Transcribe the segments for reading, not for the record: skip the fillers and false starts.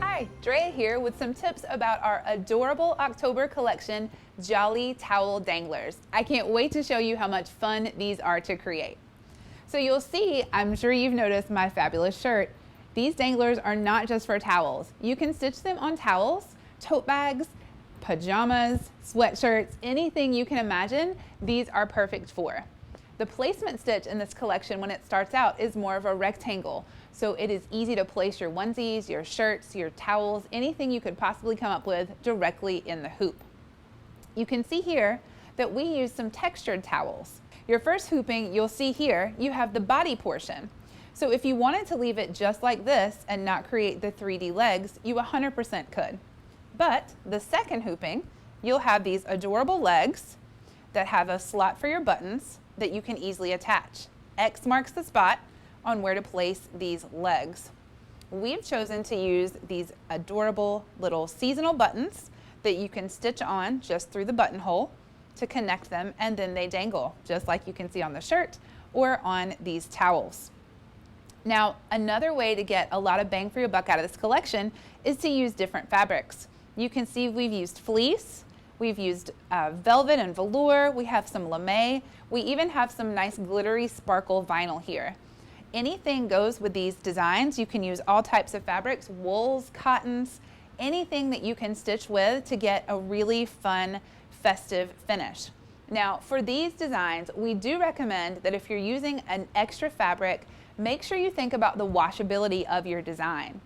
Hi, Drea here with some tips about our adorable October collection, Jolly Towel Danglers. I can't wait to show you how much fun these are to create. So you'll see, I'm sure you've noticed my fabulous shirt. These danglers are not just for towels. You can stitch them on towels, tote bags, pajamas, sweatshirts, anything you can imagine, these are perfect for. The placement stitch in this collection when it starts out is more of a rectangle, so it is easy to place your onesies, your shirts, your towels, anything you could possibly come up with directly in the hoop. You can see here that we use some textured towels. Your first hooping, you'll see here, you have the body portion. So if you wanted to leave it just like this and not create the 3D legs, you 100% could. But the second hooping, you'll have these adorable legs that have a slot for your buttons that you can easily attach. X marks the spot on where to place these legs. We've chosen to use these adorable little seasonal buttons that you can stitch on just through the buttonhole to connect them, and then they dangle, just like you can see on the shirt or on these towels. Now, another way to get a lot of bang for your buck out of this collection is to use different fabrics. You can see we've used fleece, we've used velvet and velour, we have some lame, we even have some nice glittery sparkle vinyl here. Anything goes with these designs. You can use all types of fabrics, wools, cottons, anything that you can stitch with to get a really fun, festive finish. Now, for these designs, we do recommend that if you're using an extra fabric, make sure you think about the washability of your design.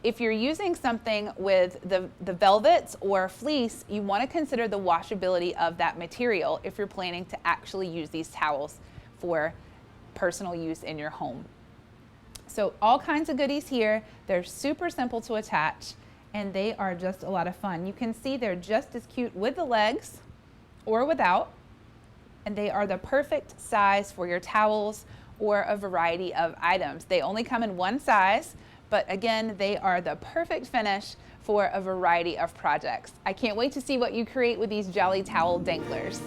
If you're using something with the velvets or fleece, you want to consider the washability of that material if you're planning to actually use these towels for personal use in your home. So all kinds of goodies here. They're super simple to attach and they are just a lot of fun. You can see they're just as cute with the legs or without, and they are the perfect size for your towels or a variety of items. They only come in one size, but again, they are the perfect finish for a variety of projects. I can't wait to see what you create with these Jolly Towel Danglers.